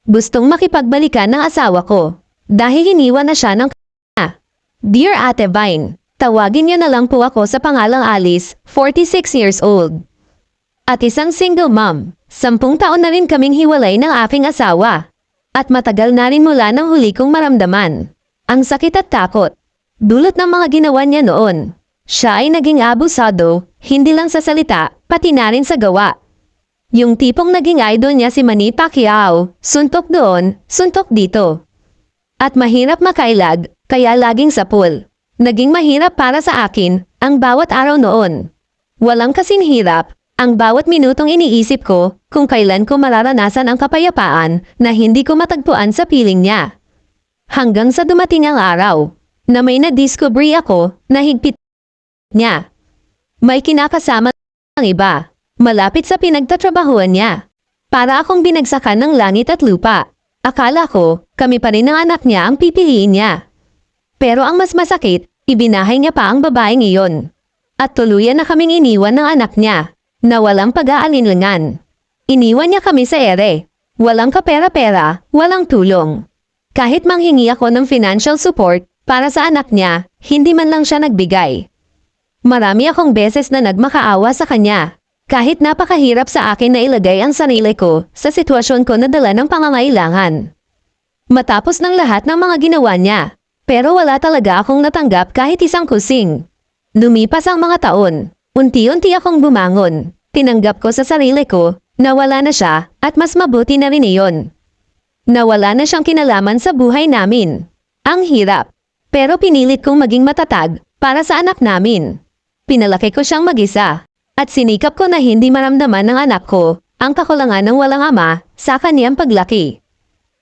Gustong makipagbalikan ng asawa ko. Dahil iniwan na siya ng Dear Ate Vine, tawagin niyo na lang po ako sa pangalang Alice, 46 years old. At isang single mom. 10 taon na rin kaming hiwalay ng aking asawa. At matagal na rin mula nang huli kong maramdaman ang sakit at takot. Dulot ng mga ginawa niya noon. Siya ay naging abusado, hindi lang sa salita, pati na rin sa gawa. Yung tipong naging idol niya si Manny Pacquiao, suntok doon, suntok dito. At mahirap makailag, kaya laging sa pool. Naging mahirap para sa akin, ang bawat araw noon. Walang kasing hirap, ang bawat minutong iniisip ko, kung kailan ko mararanasan ang kapayapaan, na hindi ko matagpuan sa piling niya. Hanggang sa dumating ang araw, na may na-discovery ako, na higpit niya. May kinakasama ng iba, malapit sa pinagtatrabahuan niya. Para akong binagsakan ng langit at lupa. Akala ko, kami pa rin ang anak niya ang pipiliin niya. Pero ang mas masakit, ibinahay niya pa ang babaeng iyon. At tuluyan na kaming iniwan ng anak niya, na walang pag-aalinlangan. Iniwan niya kami sa ere. Walang kapera-pera, walang tulong. Kahit manghingi ako ng financial support para sa anak niya, hindi man lang siya nagbigay. Marami akong beses na nagmakaawa sa kanya. Kahit napakahirap sa akin na ilagay ang sarili ko sa sitwasyon ko na dala ng pangangailangan. Matapos ng lahat ng mga ginawa niya, pero wala talaga akong natanggap kahit isang kusing. Lumipas ang mga taon, unti-unti akong bumangon. Tinanggap ko sa sarili ko na wala na siya at mas mabuti na rin iyon. Nawala na siyang kinalaman sa buhay namin. Ang hirap. Pero pinilit kong maging matatag para sa anak namin. Pinalaki ko siyang mag-isa. At sinikap ko na hindi maramdaman ng anak ko ang kakulangan ng walang ama sa kaniyang paglaki.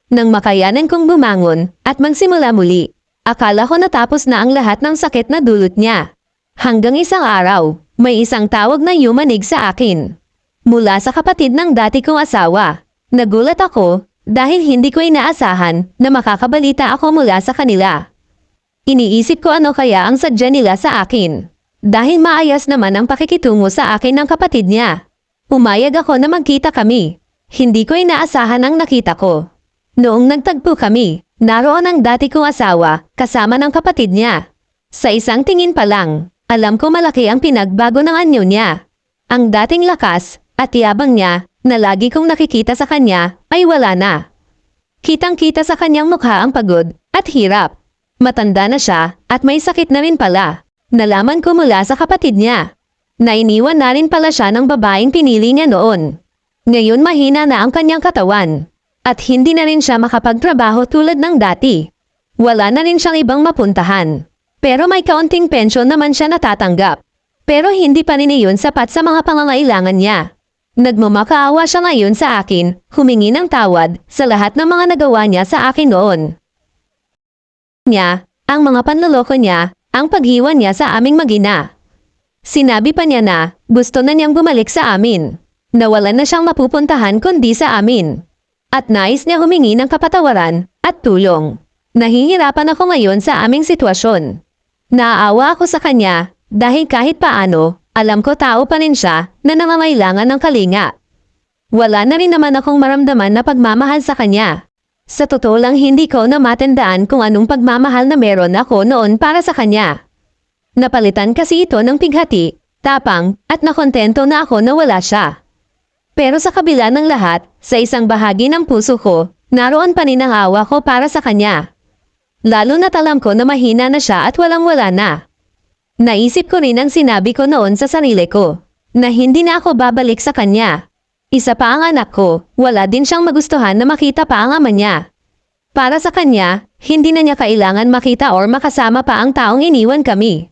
Nang makayanan kong bumangon at magsimula muli, akala ko natapos na ang lahat ng sakit na dulot niya. Hanggang isang araw, may isang tawag na yumanig sa akin. Mula sa kapatid ng dati kong asawa. Nagulat ako dahil hindi ko inaasahan na makakabalita ako mula sa kanila. Iniisip ko ano kaya ang sadya nila sa akin. Dahil maayos naman ang pakikitungo sa akin ng kapatid niya. Pumayag ako na magkita kami. Hindi ko inaasahan ang nakita ko. Noong nagtagpo kami, naroon ang dati kong asawa kasama ng kapatid niya. Sa isang tingin pa lang, alam ko malaki ang pinagbago ng anyo niya. Ang dating lakas at yabang niya na lagi kong nakikita sa kanya ay wala na. Kitang-kita sa kanyang mukha ang pagod at hirap. Matanda na siya at may sakit na rin pala. Nalaman ko mula sa kapatid niya. Nainiwan na rin pala siya ng babaeng pinili niya noon. Ngayon mahina na ang kanyang katawan. At hindi na rin siya makapagtrabaho tulad ng dati. Wala na rin siyang ibang mapuntahan. Pero may kaunting pensyon naman siya natatanggap. Pero hindi pa rin iyon sapat sa mga pangangailangan niya. Nagmamakaawa siya ngayon sa akin, humingi ng tawad sa lahat ng mga nagawa niya sa akin noon. Ang mga panloloko niya, ang paghiwan niya sa aming mag-ina. Sinabi pa niya na gusto na niyang bumalik sa amin. Nawalan na siyang mapupuntahan kundi sa amin. At nais niya humingi ng kapatawaran at tulong. Nahihirapan ako ngayon sa aming sitwasyon. Naaawa ako sa kanya dahil kahit paano, alam ko tao pa rin siya na nangangailangan ng kalinga. Wala na rin naman akong maramdaman na pagmamahal sa kanya. Sa totoo lang hindi ko na matandaan kung anong pagmamahal na meron ako noon para sa kanya. Napalitan kasi ito ng pighati, tapang, at nakontento na ako na wala siya. Pero sa kabila ng lahat, sa isang bahagi ng puso ko, naroon pa rin ang awa ko para sa kanya. Lalo na't alam ko na mahina na siya at walang-wala na. Naisip ko rin ang sinabi ko noon sa sarili ko, na hindi na ako babalik sa kanya. Isa pa ang anak ko, wala din siyang magustuhan na makita pa ang ama niya. Para sa kanya, hindi na niya kailangan makita or makasama pa ang taong iniwan kami.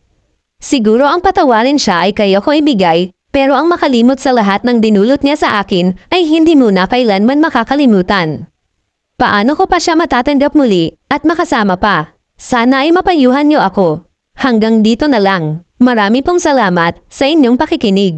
Siguro ang patawarin siya ay kaya ko ibigay, pero ang makalimot sa lahat ng dinulot niya sa akin ay hindi muna kailanman makakalimutan. Paano ko pa siya matatanggap muli at makasama pa? Sana ay mapayuhan niyo ako. Hanggang dito na lang. Marami pong salamat sa inyong pakikinig.